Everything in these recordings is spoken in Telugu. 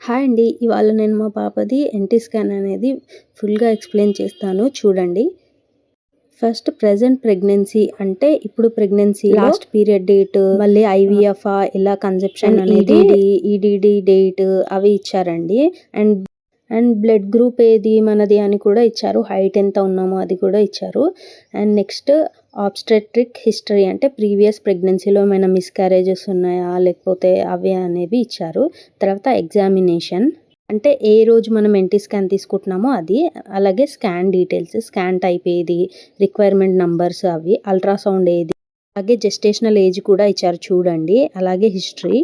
హాయ్ అండి. ఇవాళ నేను మా పాపది ఎన్‌టీ స్కాన్ అనేది ఫుల్‌గా ఎక్స్‌ప్లెయిన్ చేస్తాను చూడండి. ఫస్ట్ ప్రెజెంట్ ప్రెగ్నెన్సీ అంటే ఇప్పుడు ప్రెగ్నెన్సీలో లాస్ట్ పీరియడ్ డేట్, మళ్ళీ ఐవీఎఫా, ఎలా కన్సెప్షన్ అనేది, ఈడీడీ డేట్ అవి ఇచ్చారండి. అండ్ అండ్ బ్లడ్ గ్రూప్ ఏది మనది అని కూడా ఇచ్చారు. హైట్ ఎంత ఉన్నామో అది కూడా ఇచ్చారు. అండ్ నెక్స్ట్ ఆబ్స్టెట్రిక్ హిస్టరీ అంటే ప్రీవియస్ ప్రెగ్నెన్సీలో ఏమైనా మిస్‌క్యారేజెస్ ఉన్నాయా లేకపోతే అవి అనేవి ఇచ్చారు. తర్వాత ఎగ్జామినేషన్ అంటే ఏ రోజు మనం ఎన్‌టీ స్కాన్ తీసుకుంటున్నామో అది. అలాగే స్కాన్ డీటెయిల్స్, స్కాన్ టైప్ ఏది, రిక్వైర్మెంట్ నంబర్స్ అవి, అల్ట్రాసౌండ్ ఏది, అలాగే జెస్టేషనల్ ఏజ్ కూడా ఇచ్చారు చూడండి. అలాగే హిస్టరీ.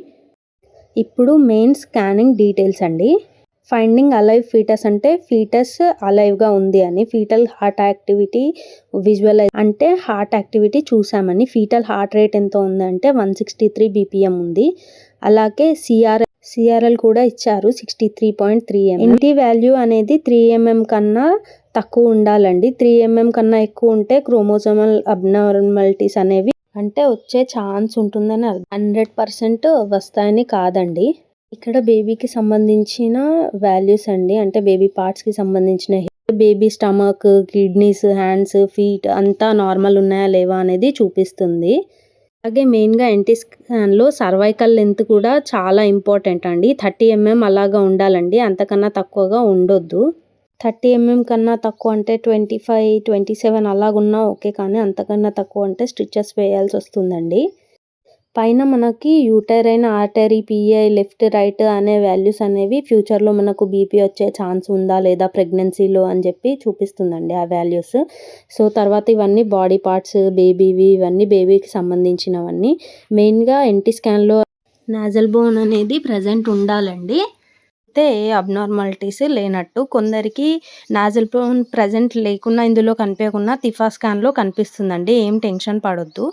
ఇప్పుడు మెయిన్ స్కానింగ్ డీటెయిల్స్ అండి. ఫైండింగ్ అలైవ్ ఫీటస్ అంటే ఫీటస్ అలైవ్‌గా ఉంది అని, ఫీటల్ హార్ట్ యాక్టివిటీ విజువలైజ్ అంటే హార్ట్ యాక్టివిటీ చూసామని, ఫీటల్ హార్ట్ రేట్ ఎంత ఉందంటే 163 బీపీఎం ఉంది. అలాగే సిఆర్ఎల్ కూడా ఇచ్చారు 63.3 ఎంఎం. ఎన్‌టీ వాల్యూ అనేది 3 ఎంఎం కన్నా తక్కువ ఉండాలండి. 3 ఎంఎం కన్నా ఎక్కువ ఉంటే క్రోమోజోమల్ అబ్నార్మాలిటీస్ అనేవి అంటే వచ్చే ఛాన్స్ ఉంటుందని 100% వస్తాయని కాదండి. ఇక్కడ బేబీకి సంబంధించిన వాల్యూస్ అండి. అంటే బేబీ పార్ట్స్‌కి సంబంధించిన baby stomach, kidneys, hands, feet అంతా నార్మల్ ఉన్నాయా లేవా అనేది చూపిస్తుంది. అలాగే మెయిన్‌గా ఎన్‌టీ స్కాన్‌లో సర్వైకల్ లెంత్ కూడా చాలా ఇంపార్టెంట్ అండి. 30 ఎంఎం అలాగా ఉండాలండి. అంతకన్నా తక్కువగా ఉండొద్దు. 30 ఎంఎం కన్నా తక్కువ అంటే 25, 27 అలాగున్నా ఓకే. కానీ అంతకన్నా తక్కువ అంటే స్టిచెస్ వేయాల్సి వస్తుందండి. పైన మనకి uterine artery, PI, left, right అనే వాల్యూస్ అనేవి ఫ్యూచర్‌లో మనకు బీపీ వచ్చే ఛాన్స్ ఉందా లేదా ప్రెగ్నెన్సీలో అని చెప్పి చూపిస్తుందండి ఆ వాల్యూస్. సో తర్వాత ఇవన్నీ బాడీ పార్ట్స్ బేబీవి, ఇవన్నీ బేబీకి సంబంధించినవన్నీ. మెయిన్‌గా ఎన్‌టీ స్కాన్‌లో నాజల్ బోన్ అనేది ప్రెజెంట్ ఉండాలండి. అయితే ఏ అబ్నార్మాలిటీస్ లేనట్టు. కొందరికి నాజల్ బోన్ ప్రెజెంట్ లేకున్నా, ఇందులో కనిపియకున్నా తిఫా స్కాన్‌లో కనిపిస్తుందండి. ఏం టెన్షన్ పడొద్దు.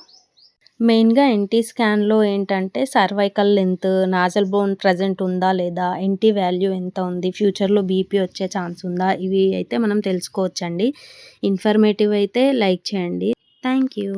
మెయిన్‌గా ఎన్‌టీ స్కాన్‌లో ఏంటంటే cervical length, nozzle bone present ఉందా లేదా, ఎన్‌టీ వాల్యూ ఎంత ఉంది, ఫ్యూచర్‌లో బీపీ వచ్చే ఛాన్స్ ఉందా, ఇవి అయితే మనం తెలుసుకోవచ్చండి. ఇన్ఫర్మేటివ్ అయితే లైక్ చేయండి. Thank you.